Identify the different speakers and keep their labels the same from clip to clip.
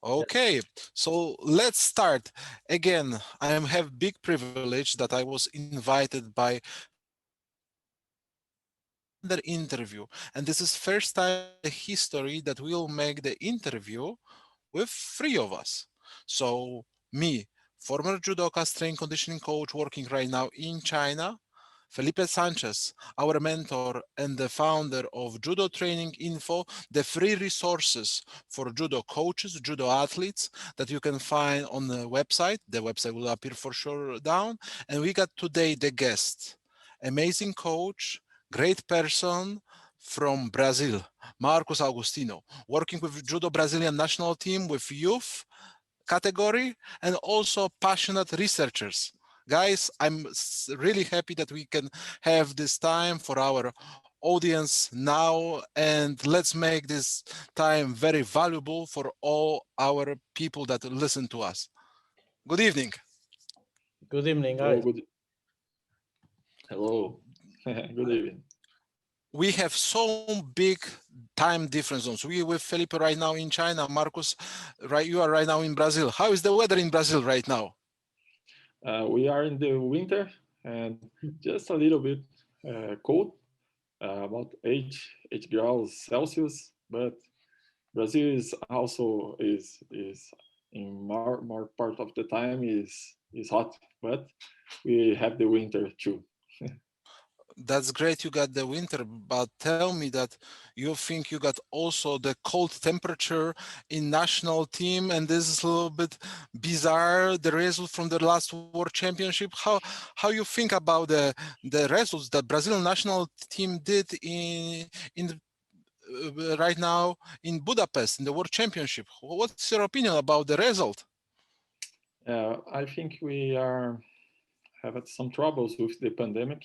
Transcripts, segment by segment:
Speaker 1: Okay, so let's start. Again, I have big privilege that I was invited by another interview, and this is first time in the history that we'll make the interview with three of us. So me, former judoka, strength conditioning coach working right now in China, Felipe Sanchez, our mentor and the founder of Judo Training Info, the free resources for judo coaches, judo athletes that you can find on the website. The website will appear for sure down. And we got today the guest, amazing coach, great person from Brazil, Marcus Agostinho, working with Judo Brazilian national team with youth category and also passionate researchers. Guys, I'm really happy that we can have this time for our audience now, and let's make this time very valuable for all our people that listen to us. Good evening.
Speaker 2: Good evening,
Speaker 3: Hello,
Speaker 2: guys.
Speaker 3: hello. Good evening.
Speaker 1: We have so big time difference zones. We with Felipe right now in China, Marcus, right? You are right now in Brazil. How is the weather in Brazil right now?
Speaker 3: We are in the winter and just a little bit cold, about 8 degrees Celsius. But Brazil is also is in more part of the time is hot, but we have the winter too.
Speaker 1: That's great you got the winter, but tell me that you think you got also the cold temperature in national team, and this is a little bit bizarre, the result from the last world championship. How you think about the results that Brazilian national team did in right now in Budapest in the world championship? What's your opinion about the result?
Speaker 3: I think we are having some troubles with the pandemic.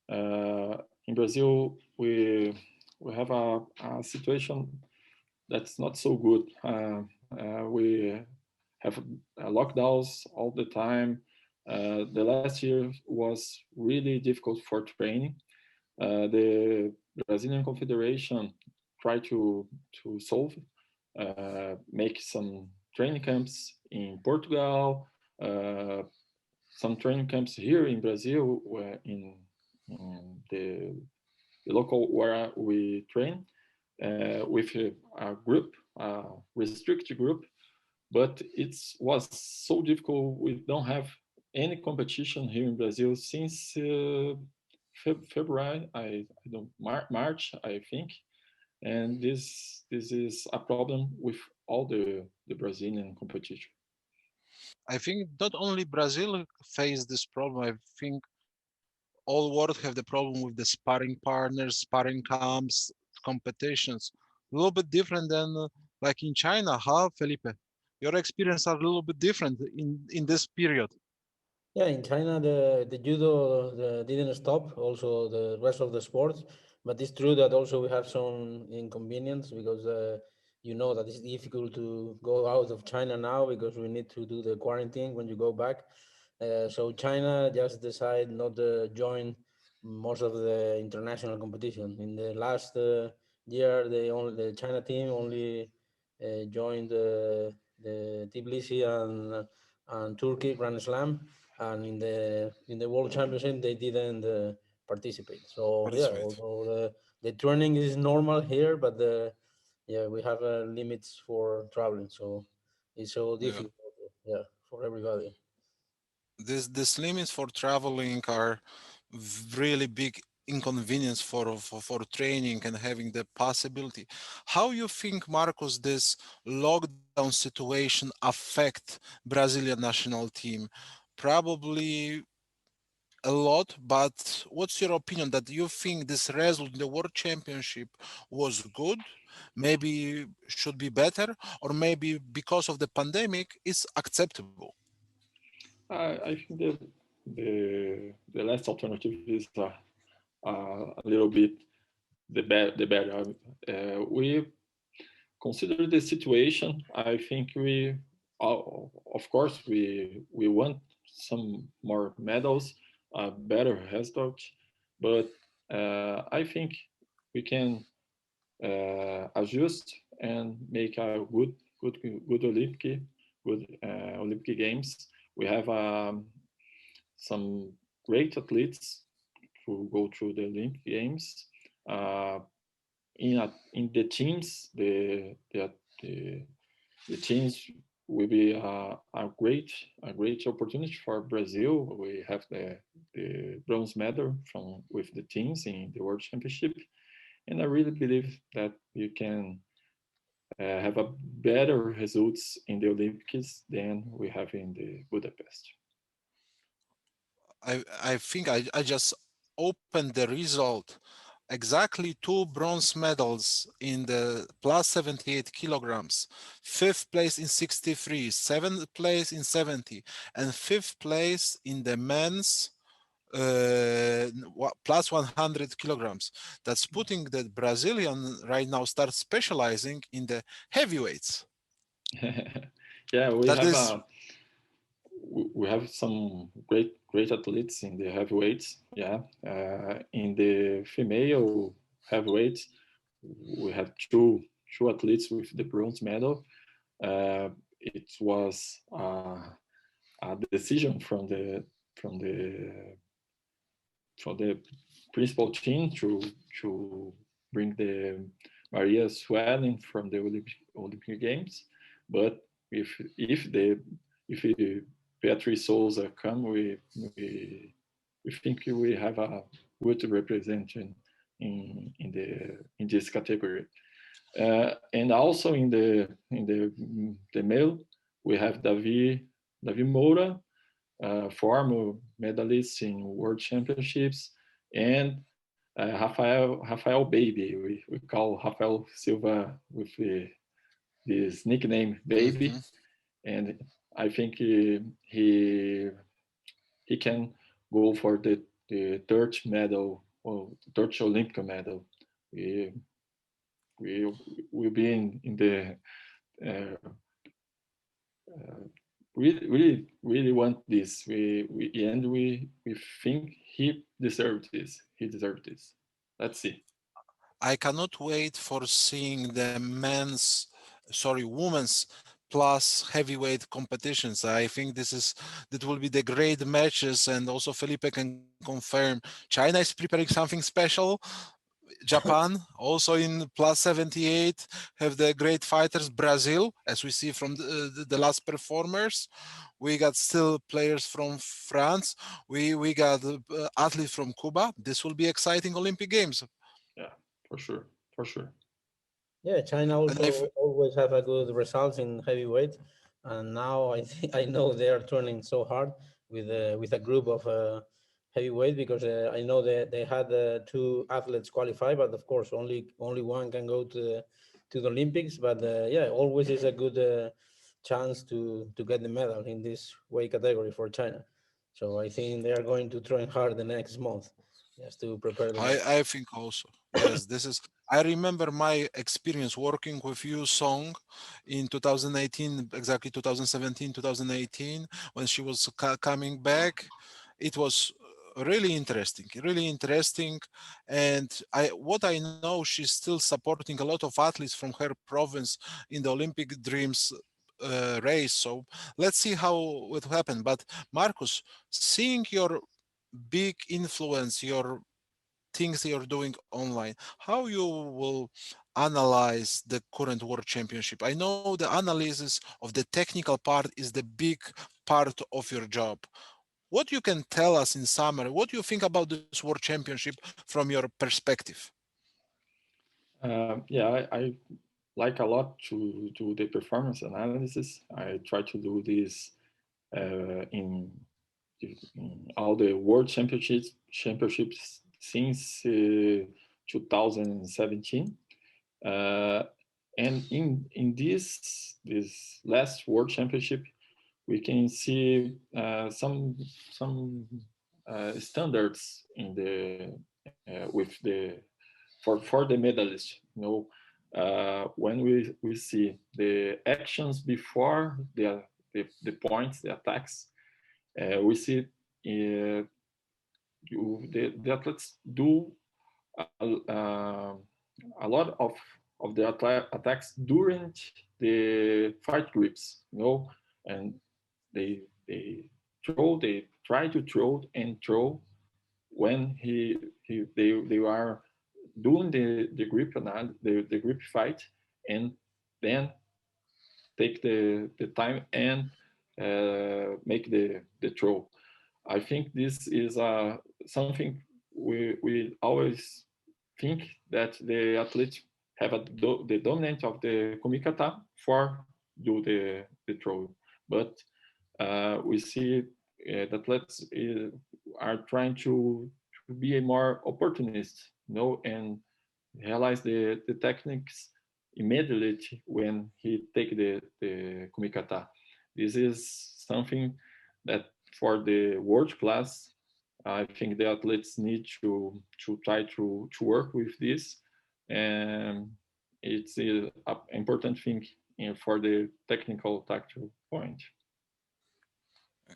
Speaker 3: In Brazil, we have a situation that's not so good. We have lockdowns all the time. The last year was really difficult for training. The Brazilian Confederation tried to solve, make some training camps in Portugal, some training camps here in Brazil, where in the local where we train with a group, a restricted group, but it was so difficult. We don't have any competition here in Brazil since February, I don't March, I think, and this is a problem with all the Brazilian competition.
Speaker 1: I think not only Brazil face this problem. I think all world have the problem with the sparring partners, sparring camps, competitions. A little bit different than like in China, huh, Felipe? Your experience are a little bit different in this period.
Speaker 2: Yeah, in China, the judo didn't stop, also the rest of the sports. But it's true that also we have some inconvenience because you know that it's difficult to go out of China now because we need to do the quarantine when you go back. So China just decided not to join most of the international competition. In the last year, the China team only joined the Tbilisi and Turkey Grand Slam, and in the World Championship they didn't participate. So yeah,
Speaker 1: Participate.
Speaker 2: although the training is normal here, but yeah, we have limits for traveling, so it's so
Speaker 1: Yeah.
Speaker 2: difficult. Yeah, for everybody.
Speaker 1: This limits for traveling are really big inconvenience for training and having the possibility. How you think, Marcos, this lockdown situation affect Brazilian national team? Probably a lot, but what's your opinion that you think this result in the World Championship was good, maybe should be better, or maybe because of the pandemic is acceptable?
Speaker 3: I think the last alternative is a little bit the better. We consider the situation. I think of course, we want some more medals, better result, but I think we can adjust and make a good good Olympic Games. We have some great athletes to go through the Olympic Games. In the teams, the teams will be a great opportunity for Brazil. We have the bronze medal with the teams in the World Championship, and I really believe that you can have a better results in the Olympics than we have in the Budapest.
Speaker 1: I think I just opened the result. Exactly two bronze medals in the plus 78 kilograms, fifth place in 63, seventh place in 70, and fifth place in the men's plus 100 kilograms. That's putting the Brazilian right now start specializing in the heavyweights.
Speaker 3: Yeah,
Speaker 1: That is
Speaker 3: we have some great athletes in the heavyweights. Yeah, in the female heavyweights, we have two athletes with the bronze medal. It was a decision from the from the principal team to bring the Maria Swelling from the Olympic Games, but if Beatriz Souza come, we think we have a good representation in this category. And also in the male, we have Davi Moura, former medalist in World Championships, and Rafael Baby. We call Rafael Silva with this nickname Baby, and I think he can go for the third medal or third Olympic medal. We will be in the really want this. We think he deserved this. He deserved this. Let's see.
Speaker 1: I cannot wait for seeing the women's plus heavyweight competitions. I think that will be the great matches, and also Felipe can confirm China is preparing something special. Japan also in plus 78 have the great fighters. Brazil, as we see from the last performers, we got still players from France. We got athletes from Cuba. This will be exciting Olympic Games.
Speaker 3: Yeah, for sure.
Speaker 2: Yeah, China also always have a good results in heavyweight, and now I think I know they are turning so hard with a group of heavyweight, because I know they had two athletes qualify, but of course only one can go to the Olympics. But yeah, always is a good chance to get the medal in this weight category for China. So I think they are going to train hard the next month just to prepare the medal.
Speaker 1: I think also. Yes, this is. I remember my experience working with you, Song, in 2018, exactly 2017, 2018, when she was coming back. It was really interesting. And what I know, she's still supporting a lot of athletes from her province in the Olympic Dreams race. So let's see how it will happen. But Marcus, seeing your big influence, your things you're doing online, how you will analyze the current world championship? I know the analysis of the technical part is the big part of your job. What you can tell us in summary, what do you think about this world championship from your perspective?
Speaker 3: Yeah, I like a lot to do the performance analysis. I try to do this in all the world championships since 2017. And in this last world championship, we can see some standards in the with the for the medalists. When we see the actions before the points, the attacks, we see the athletes do a lot of the attacks during the fight grips, and they try to throw and throw when they are doing the grip the grip fight, and then take the time and make the throw. I think this is something we always think that the athletes have the dominant of the kumikata for do the throw, but we see the athletes are trying to be a more opportunist, and realize the techniques immediately when he take the kumikata. This is something that for the world class, I think the athletes need to try to work with this, and it's an important thing for the technical tactical point.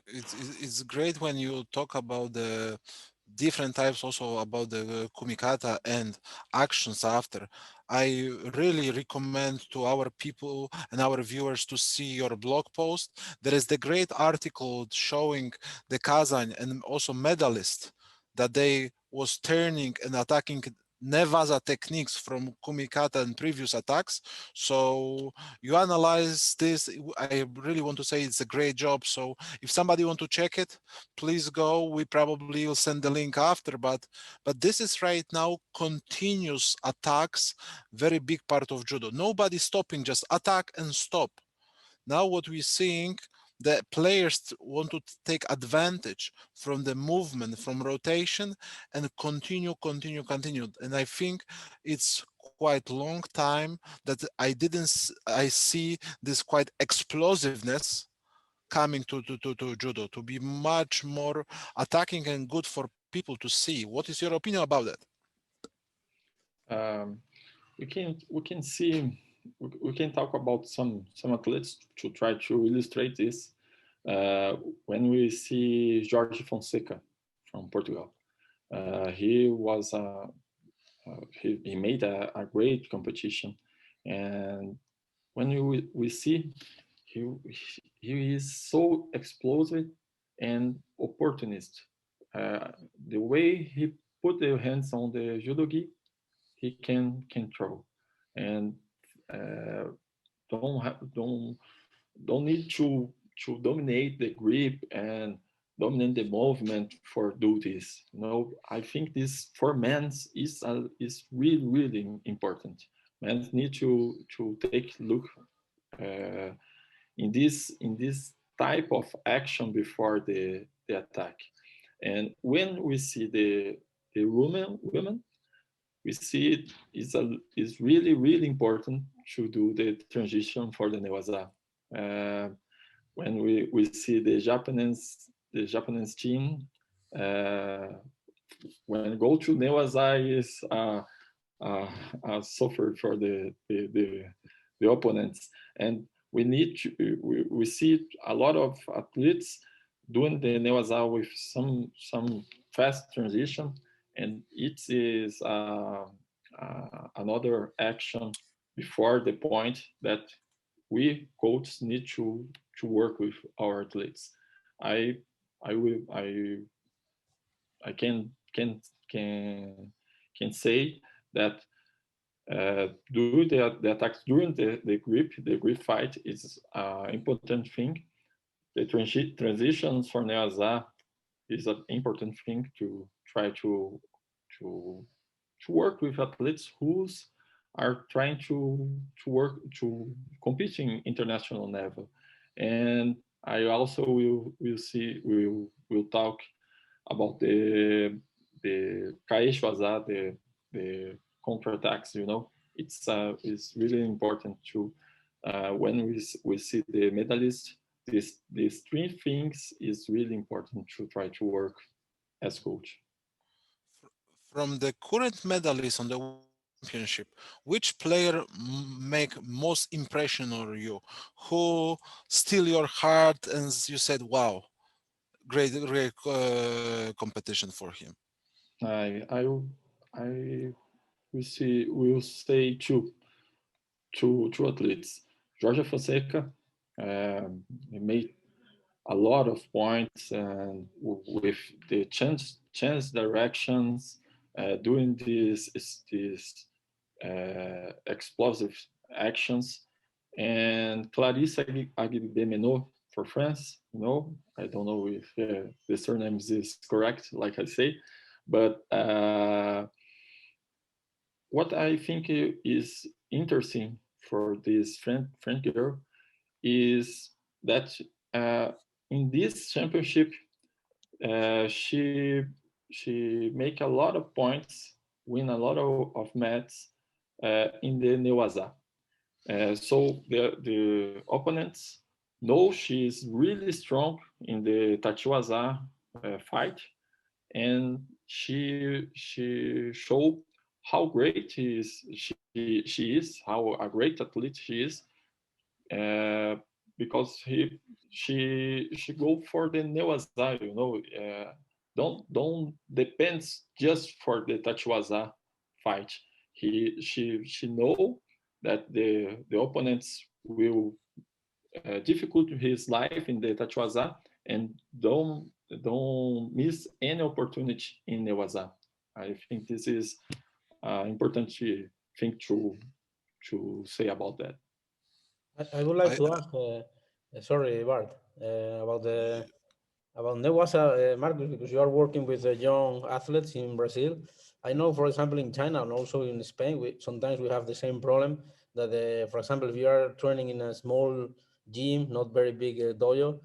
Speaker 1: It's great when you talk about the different types, also about the kumikata and actions after. I really recommend to our people and our viewers to see your blog post. There is the great article showing the Kazan and also medalist that they was turning and attacking Nevaza techniques from kumikata and previous attacks. So you analyze this. I really want to say it's a great job. So if somebody want to check it, please go. We probably will send the link after, but this is right now continuous attacks, very big part of judo. Nobody stopping, just attack and stop. Now what we're seeing, the players want to take advantage from the movement, from rotation, and continue. And I think it's quite long time that I see this quite explosiveness coming to judo, to be much more attacking and good for people to see. What is your opinion about that?
Speaker 3: Um, we can see we can talk about some athletes to try to illustrate this. Uh, when we see Jorge Fonseca from Portugal, he was he made a great competition, and when we see he he is so explosive and opportunist. The way he put the hands on the judogi, he can throw, and uh, don't need to dominate the grip and dominate the movement for do this. I think this for men's is really important. Men need to take look uh, in this type of action before the attack. And when we see the women, we see it is really important to do the transition for the newaza. Uh, when we see the Japanese team, uh, when go to newaza is a suffer for the opponents, and we see a lot of athletes doing the newaza with some fast transition, and it is another action before the point that we coaches need to work with our athletes. I I will I can say that do the attacks during the grip fight is an important thing. The transitions for Neaza is an important thing to try to to work with athletes who are trying to work to compete in international level. And I also will talk about the Kaeshwaza, the counterattacks. It's really important to when we see the medalist. These three things is really important to try to work as coach.
Speaker 1: From the current medalists on the World Championship, which player make most impression on you? Who steal your heart and you said, "Wow, great competition for him."
Speaker 3: I will say two athletes. Jorge Fonseca, he made a lot of points and with the change directions, doing these explosive actions. And Clarissa Agbemenot for France, I don't know if the surname is correct, like I say, but what I think is interesting for this French girl is that in this championship, she make a lot of points, win a lot of matches in the Newaza. So the opponents know she's really strong in the Tachiwaza fight, and she showed how great she is, how a great athlete she is, uh, because she go for the Newaza, don't depends just for the Tachiwaza fight. She know that the opponents will difficult his life in the Tachiwaza, and don't miss any opportunity in Newaza. I think this is important thing to say about that.
Speaker 2: I would like
Speaker 1: I,
Speaker 2: to ask, sorry, Bart, about Newasa, Marcus, because you are working with young athletes in Brazil. I know, for example, in China and also in Spain, sometimes we have the same problem that, for example, if you are training in a small gym, not very big dojo,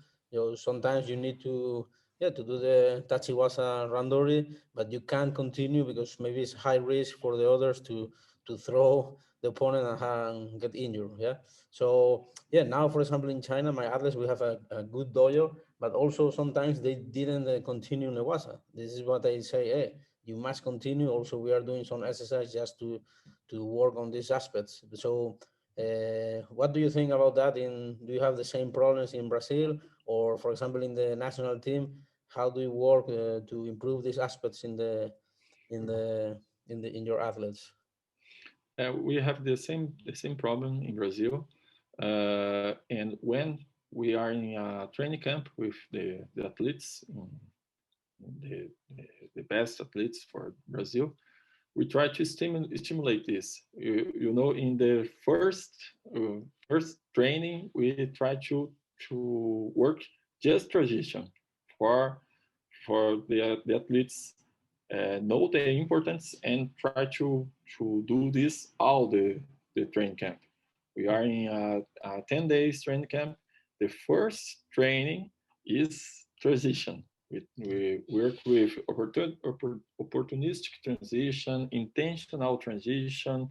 Speaker 2: sometimes you need to, to do the tachiwasa randori, but you can't continue because maybe it's high risk for the others to throw the opponent and get injured. Yeah. So now, for example, in China, my athletes, we have a good dojo, but also sometimes they didn't continue Newasa. This is what I say, hey, you must continue. Also, we are doing some exercise just to work on these aspects. So what do you think about that? Do you have the same problems in Brazil, or for example in the national team? How do you work to improve these aspects in the in your athletes?
Speaker 3: We have the same problem in Brazil, and when we are in a training camp with the athletes, the, the best athletes for Brazil, we try to stimulate this. In the first training, we try to work just transition for the athletes know the importance and try to do this all the training camp. We are in a 10 days training camp. The first training is transition. We work with opportunistic transition, intentional transition,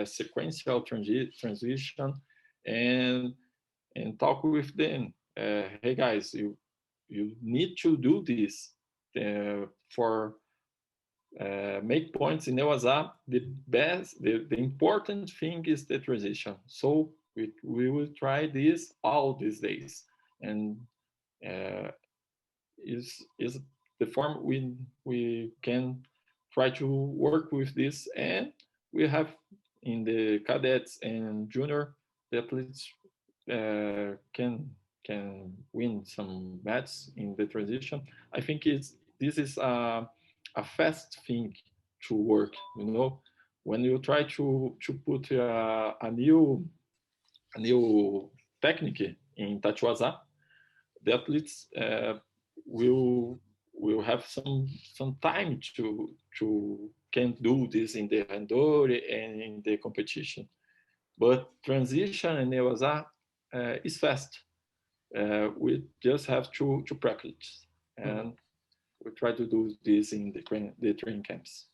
Speaker 3: sequential transition, and talk with them. Hey guys, you need to do this for make points in Newaza. The important thing is the transition. So we will try this all these days, and uh, is the form we can try to work with this, and we have in the cadets and junior the athletes can win some matches in the transition. I think this is a fast thing to work. When you try to put a new technique in tachuaza, the athletes will have some time to can do this in the randori and in the competition. But transition and newaza is fast. We just have to practice, and we try to do this in the training camps.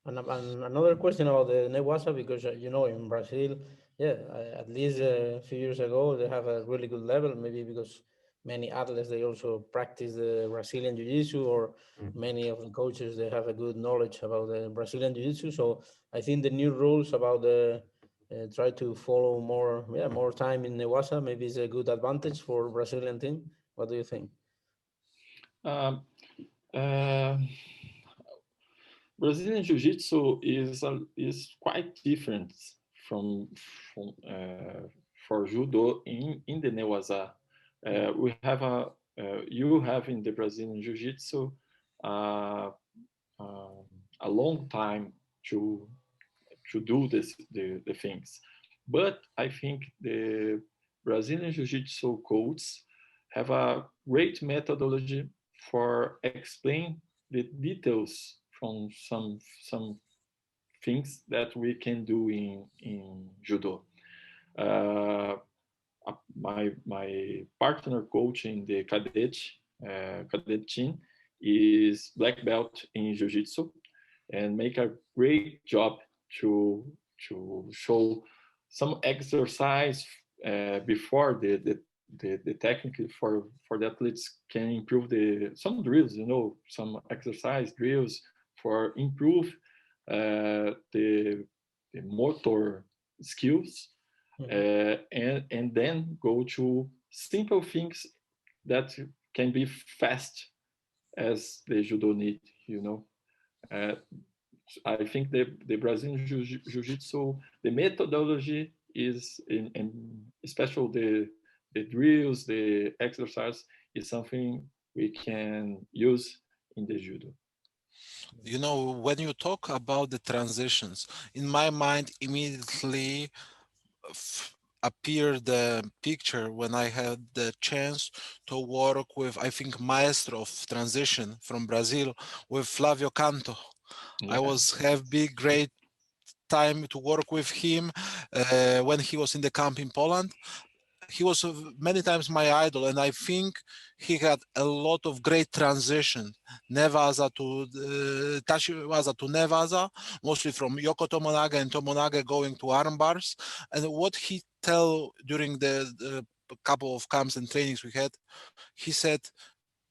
Speaker 2: And another question about the Newasa, because in Brazil, at least a few years ago, they have a really good level. Maybe because many athletes they also practice the Brazilian Jiu-Jitsu, or many of the coaches they have a good knowledge about the Brazilian Jiu-Jitsu. So I think the new rules about the try to follow more time in Newasa maybe is a good advantage for Brazilian team. What do you think?
Speaker 3: Um, uh, Brazilian Jiu-Jitsu is quite different from for judo in the Newaza. We have you have in the Brazilian Jiu-Jitsu uh, a long time to do the things. But I think the Brazilian Jiu-Jitsu codes have a great methodology for explain the details from some things that we can do in judo. Uh, my partner coach in the cadet team is black belt in jiu-jitsu and make a great job to show some exercise before the technique for the athletes can improve some drills, some exercise drills for improve the motor skills, and then go to simple things that can be fast as the judo need. Uh, I think the Brazilian Jiu-Jitsu, the methodology is, in especially the drills, the exercise, is something we can use in the judo.
Speaker 1: When you talk about the transitions, in my mind immediately appeared the picture when I had the chance to work with, I think, maestro of transition from Brazil, with Flavio Canto. I was have big great time to work with him when he was in the camp in Poland. He was many times my idol, and I think he had a lot of great transition, Nevaza to Tashiwaza to Nevaza, mostly from Yoko Tomonaga and Tomonaga going to arm bars. And what he tell during the couple of camps and trainings we had, he said,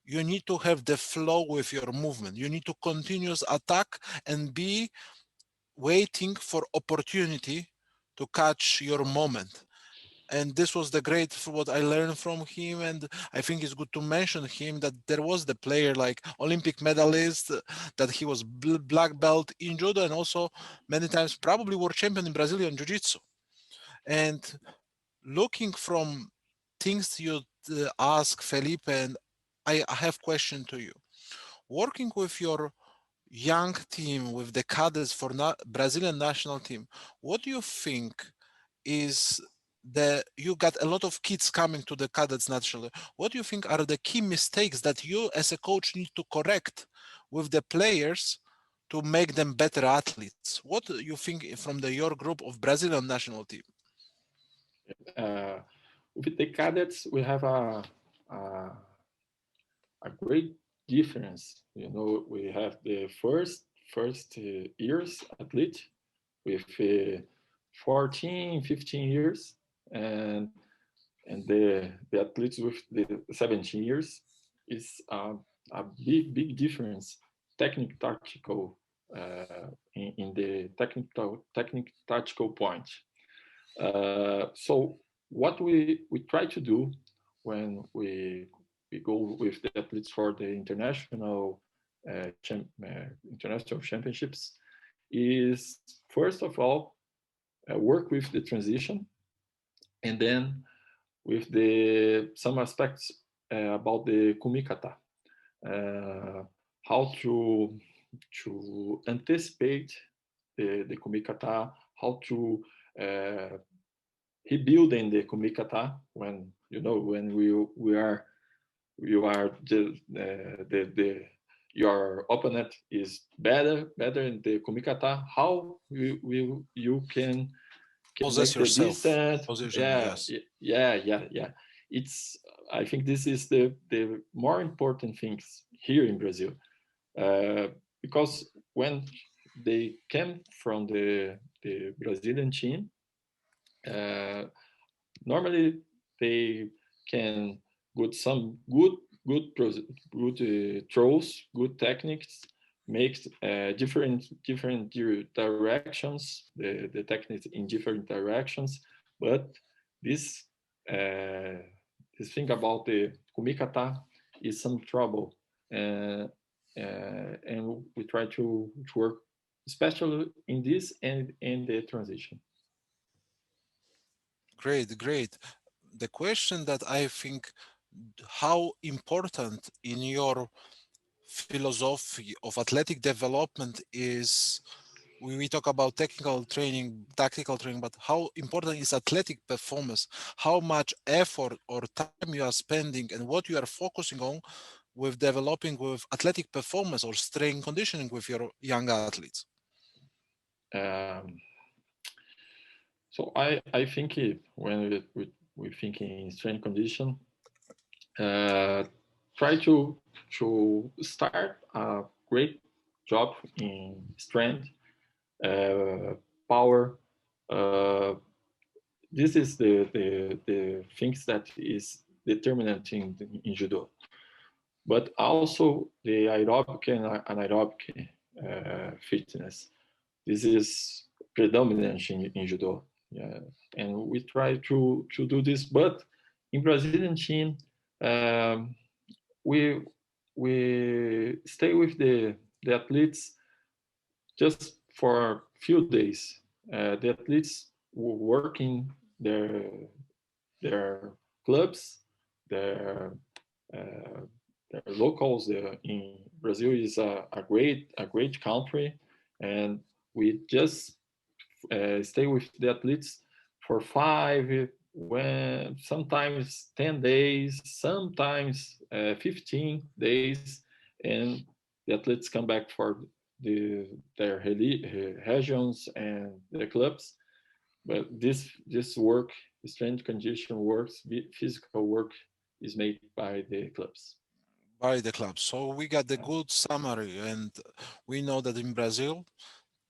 Speaker 1: you need to have the flow with your movement. You need to continuous attack and be waiting for opportunity to catch your moment. And this was the great for what I learned from him. And I think it's good to mention him that there was the player like Olympic medalist, that he was black belt in judo, and also many times probably world champion in Brazilian jiu-jitsu. And looking from things you ask Felipe, and I have question to you. Working with your young team, with the cadets for Brazilian national team, what do you think is you got a lot of kids coming to the cadets naturally. What do you think are the key mistakes that you as a coach need to correct with the players to make them better athletes? What do you think from your group of Brazilian national team?
Speaker 3: With the cadets, we have a great difference. We have the first years athlete with 14, 15 years, and the athletes with the 17 years is a big difference, technical tactical in the technical tactical point. So what we try to do when we go with the athletes for the international championships is, first of all, work with the transition, and then with some aspects about the kumikata, how to anticipate the kumikata, how to rebuilding the kumikata when we are your opponent is better in the kumikata, how you can
Speaker 1: Possess
Speaker 3: make the
Speaker 1: yourself.
Speaker 3: distance.
Speaker 1: Position, yes.
Speaker 3: Yeah. It's, I think this is the more important things here in Brazil, because when they came from the Brazilian team, normally they can good throws, good techniques, make different directions, the techniques in different directions. But this this thing about the kumikata is some trouble, and we try to work especially in this and in the transition.
Speaker 1: Great, great. The question that I think, how important in your philosophy of athletic development is, we talk about technical training, tactical training, but how important is athletic performance? How much effort or time you are spending and what you are focusing on with developing with athletic performance or strength conditioning with your young athletes?
Speaker 3: Um, so I think when we think in strength condition, uh, try to start a great job in strength, uh, power. Uh, this is the things that is determinant in judo, but also the aerobic and anaerobic fitness. This is predominant in judo, yeah. And we try to do this. But in Brazilian team, um, we we stay with the athletes just for few days. The athletes working their clubs, their uh, their locals. In Brazil is a great country, and we just stay with the athletes for 5, when sometimes 10 days, sometimes 15 days, and the athletes come back for their regions and their clubs. But this work, strength condition works, physical work is made by the clubs.
Speaker 1: By the club. So we got the good summary, and we know that in Brazil,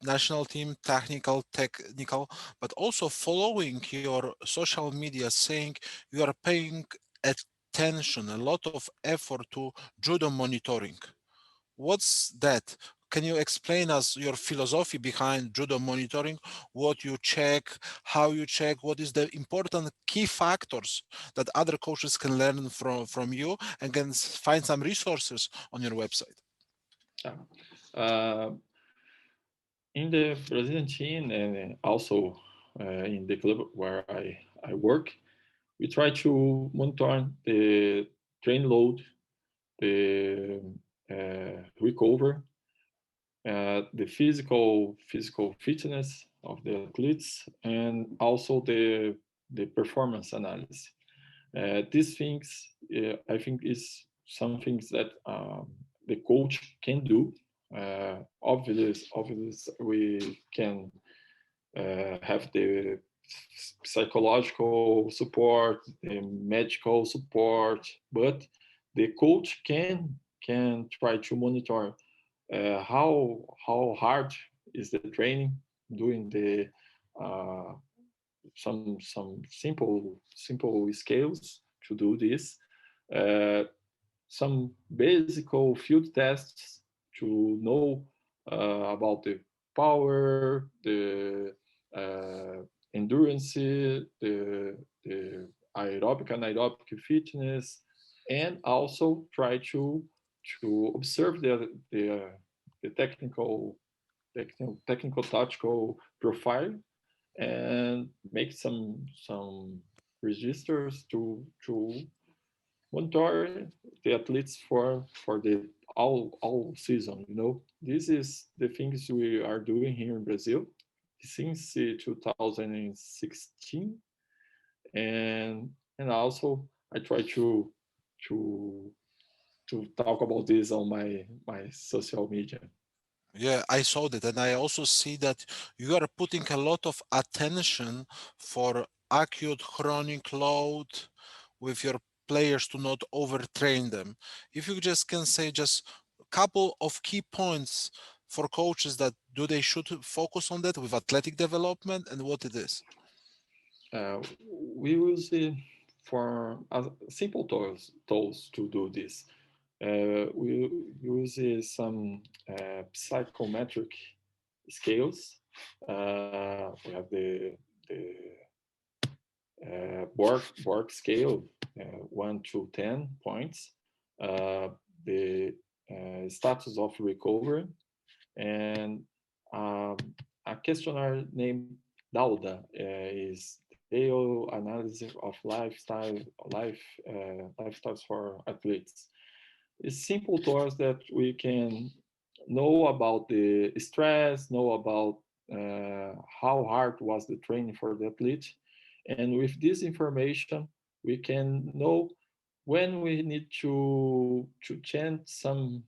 Speaker 1: national team, technical, but also following your social media, saying you are paying attention, a lot of effort to judo monitoring. What's that? Can you explain us your philosophy behind judo monitoring? What you check, how you check, what is the important key factors that other coaches can learn from you and can find some resources on your website?
Speaker 3: Yeah. Uh, in the Brazilian team and also in the club where I work, we try to monitor the train load, the recover, the physical fitness of the athletes, and also the performance analysis. These things, I think, is some things that the coach can do. Obviously, we can have the psychological support, the medical support, but the coach can try to monitor how hard is the training, doing the uh, some simple scales to do this, uh, some basic field tests to know about the power, the endurance, the aerobic and anaerobic fitness, and also try to observe the technical tactical profile and make some registers to monitor the athletes for the all season. This is the things we are doing here in Brazil since 2016, and also I try to to talk about this on my social media.
Speaker 1: Yeah, I saw that, and I also see that you are putting a lot of attention for acute chronic load with your players to not overtrain them. If you just can say just a couple of key points for coaches that do they should focus on that with athletic development and what it is.
Speaker 3: Uh, we use for simple tools to do this. We use some psychometric scales. We have the Borg scale, 1 to 10 points, uh, the status of recovery, and um, a questionnaire named Dauda is detailed analysis of lifestyles for athletes. It's simple to us that we can know about the stress, know about how hard was the training for the athlete, and with this information, we can know when we need to change some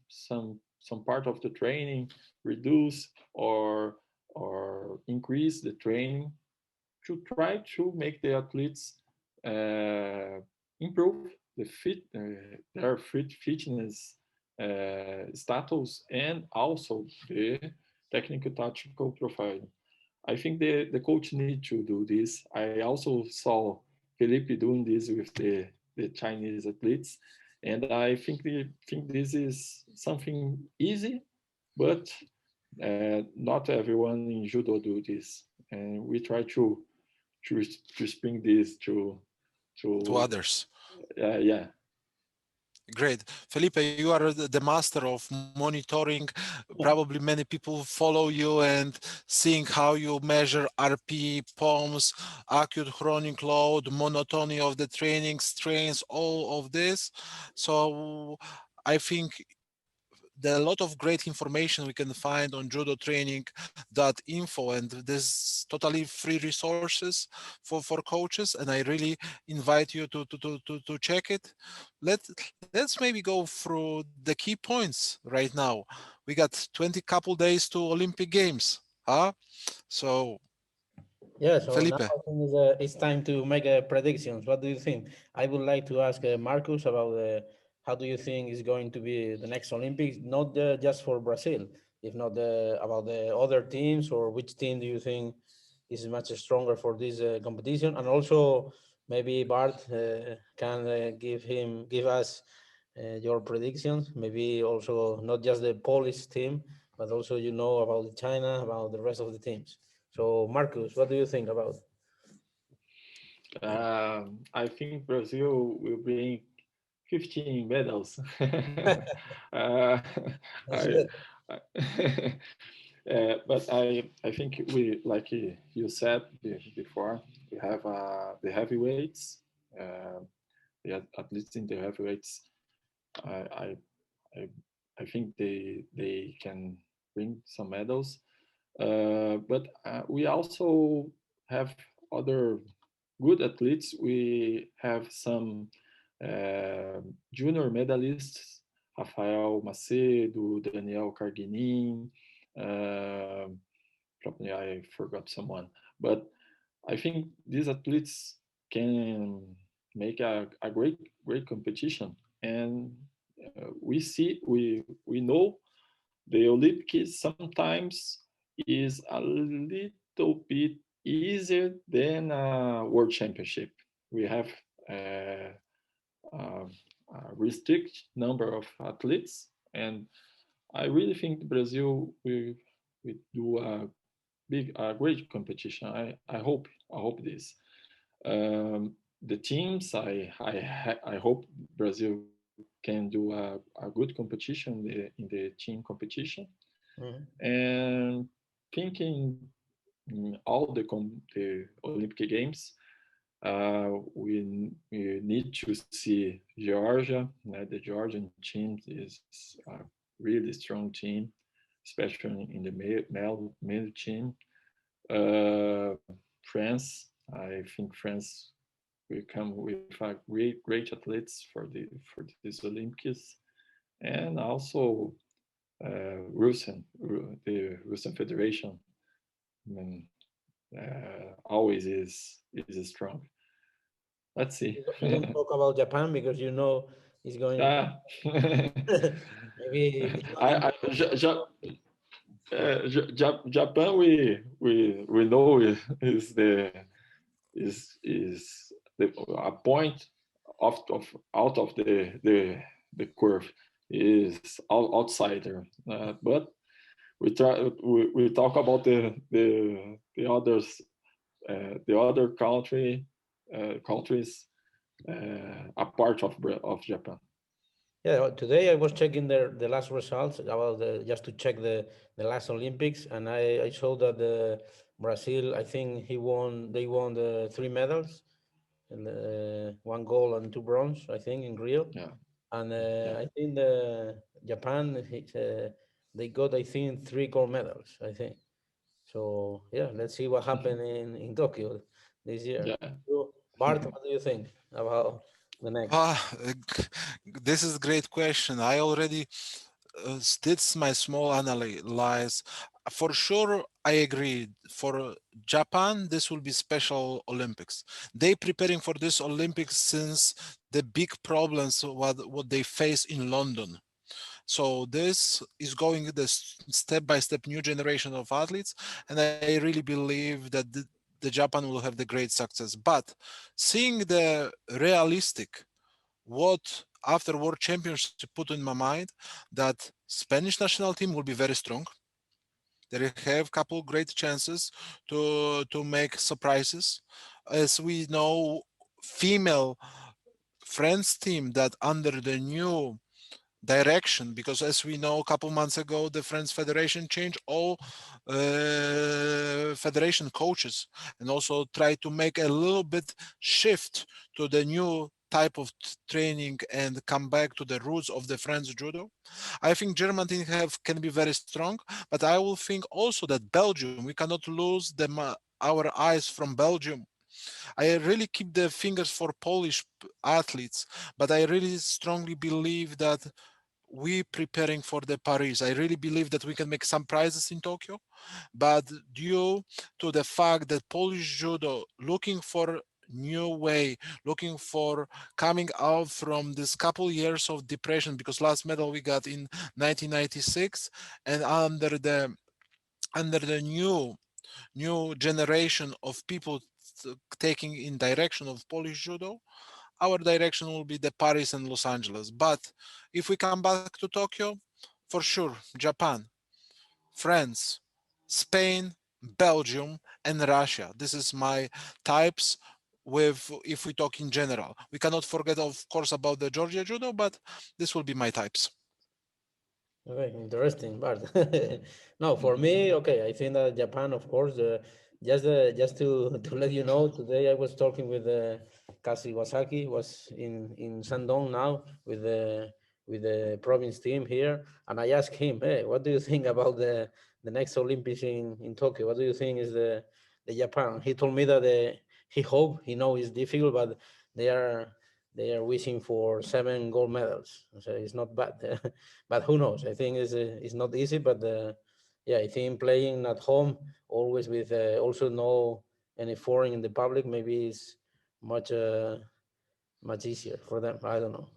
Speaker 3: part of the training, reduce or increase the training to try to make the athletes improve their fitness status and also the technical tactical profile. I think the coach need to do this. I also saw Felipe doing this with the Chinese athletes, and I think this is something easy, but not everyone in judo do this, and we try to bring this
Speaker 1: to
Speaker 3: to
Speaker 1: others.
Speaker 3: yeah.
Speaker 1: Great. Felipe, you are the master of monitoring. Probably many people follow you and seeing how you measure RP, POMs, acute chronic load, monotony of the training, strains, all of this. So I think there are a lot of great information we can find on judotraining.info, and there's totally free resources for coaches, and I really invite you to check it. let let's maybe go through the key points right now. We got 20 couple days to Olympic Games, huh? So
Speaker 2: Yeah, so now
Speaker 1: Felipe.
Speaker 2: I think it's time to make predictions. What do you think? I would like to ask Marcus about how do you think is going to be the next Olympics, not just for Brazil, if not about the other teams, or which team do you think is much stronger for this competition? And also maybe Bart can give us your predictions. Maybe also not just the Polish team, but also about the China, about the rest of the teams. So, Marcus, what do you think about?
Speaker 3: I think Brazil will bring 15 medals.
Speaker 2: That's
Speaker 3: I,
Speaker 2: good.
Speaker 3: I but I think we, like you said before, we have the heavyweights. Uh, at least in the heavyweights, I I I, I think they can bring some medals. But we also have other good athletes. We have some junior medalists, Rafael Macedo, Daniel Carguinin. Uh, Probably I forgot someone, but I think these athletes can make a great competition, and we know the Olympics sometimes is a little bit easier than a world championship. We have uh, a, a restricted number of athletes, and I really think Brazil will do a great competition. I hope this. The teams, I hope Brazil can do a good competition in the team competition,
Speaker 2: Mhm.
Speaker 3: and thinking all the Olympic Games, we need to see Georgia. The Georgian team is a really strong team, especially in the male team. France, I think France will come with a great athletes for these Olympics, and also the Russian Federation. I mean, always is strong. Let's see.
Speaker 2: We don't talk about Japan because it's going.
Speaker 3: Ah,
Speaker 2: Maybe it's not
Speaker 3: I,
Speaker 2: in.
Speaker 3: I, Japan, we know is a point out of the curve is outsider, but we talk about the others, the other countries a part of Japan.
Speaker 2: Yeah, today I was checking the last results about just to check the last Olympics, and I saw that Brazil, I think they won the three medals, and one gold and two bronze, I think, in Rio.
Speaker 3: Yeah,
Speaker 2: And
Speaker 3: yeah,
Speaker 2: I think the Japan, they got, I think, three gold medals, I think. So yeah, let's see what happened in Tokyo this year.
Speaker 3: yeah.
Speaker 2: So, Bart, what do you think about the next?
Speaker 1: This is a great question. I already did my small analyze. For sure, I agree. For Japan, this will be special Olympics. They preparing for this Olympics since the big problems what they face in London. So this is going the step by step new generation of athletes, and I really believe that the Japan will have the great success. But seeing the realistic what after World Championship put in my mind that Spanish national team will be very strong. They have couple great chances to make surprises. As we know, female France team that under the new direction, because as we know a couple months ago the French Federation changed all federation coaches and also try to make a little bit shift to the new type of training and come back to the roots of the French judo. I think German team have can be very strong, but I will think also that Belgium, we cannot lose our eyes from Belgium. I really keep the fingers for Polish athletes, but I really strongly believe that we preparing for the Paris. I really believe that we can make some prizes in Tokyo, but due to the fact that Polish judo looking for new way, looking for coming out from this couple years of depression, because last medal we got in 1996, and under the new generation of people taking in direction of Polish judo, our direction will be the Paris and Los Angeles. But if we come back to Tokyo, for sure, Japan, France, Spain, Belgium, and Russia. This is my types with if we talk in general. We cannot forget, of course, about the Georgia judo, but this will be my types.
Speaker 2: Okay, interesting, but no, for me, okay, I think that Japan, of course, just to to let you know, today I was talking with Kasi Wasaki, was in Shandong now with the province team here, and I asked him, hey, what do you think about the next Olympics in Tokyo? What do you think is the Japan? He told me that he hope, he know it's difficult, but they are they are wishing for seven gold medals. So it's not bad. But who knows? I think it's not easy. But yeah, I think playing at home always with also no any foreign in the public maybe is much much easier for them. I don't know.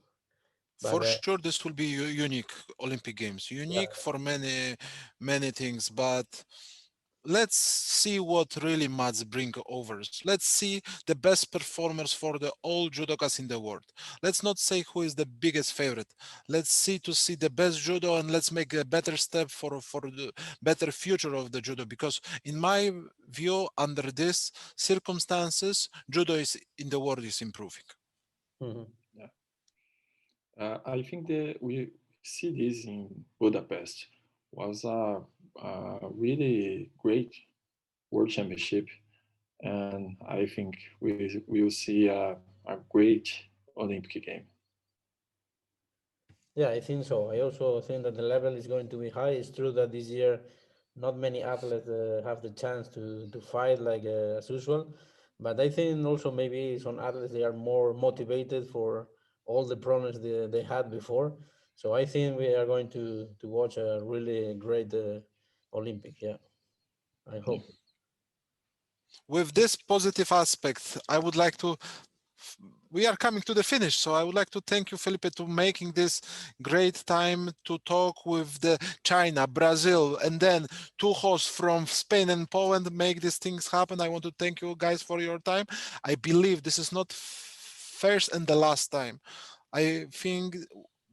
Speaker 2: But
Speaker 1: For sure, this will be unique Olympic Games,
Speaker 2: yeah,
Speaker 1: unique for many things. But let's see what really must bring overs. Let's see the best performers for the all judokas in the world. Let's not say who is the biggest favorite. Let's see the best judo, and let's make a better step for the better future of the judo. Because in my view, under these circumstances, judo is in the world is improving.
Speaker 2: mhm.
Speaker 3: Yeah. I think that we see this in Budapest was a really great world championship, and I think we will see a great Olympic game.
Speaker 2: Yeah, I think so. I also think that the level is going to be high. It's true that this year not many athletes have the chance to fight like as usual, but I think also maybe some athletes they are more motivated for all the problems they had before. So I think we are going to watch a really great Olympic. Yeah, I
Speaker 3: Yeah.
Speaker 2: hope.
Speaker 1: With this positive aspect, I would like to we are coming to the finish. So I would like to thank you, Felipe, to making this great time to talk with the China, Brazil, and then two hosts from Spain and Poland make these things happen. I want to thank you guys for your time. I believe this is not first and the last time. I think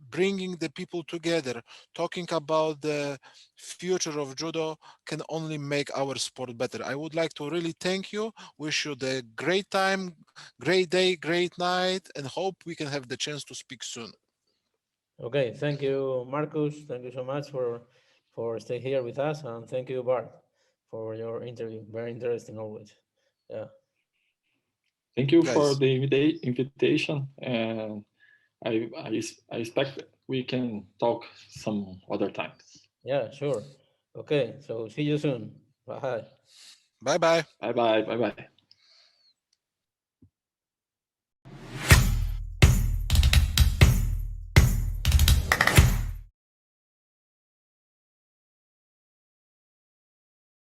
Speaker 1: bringing the people together, talking about the future of judo can only make our sport better. I would like to really thank you, wish you the great time, great day, great night, and hope we can have the chance to speak soon.
Speaker 2: Okay, thank you, Marcus. Thank you so much for stay here with us, and thank you, Bart, for your interview. Very interesting always. Yeah.
Speaker 3: Thank you for
Speaker 1: Guys,
Speaker 3: the invitation, and I expect we can talk some other times.
Speaker 2: Yeah, sure. Okay, so see you soon. Bye.
Speaker 1: bye bye.
Speaker 3: Bye bye. Bye bye.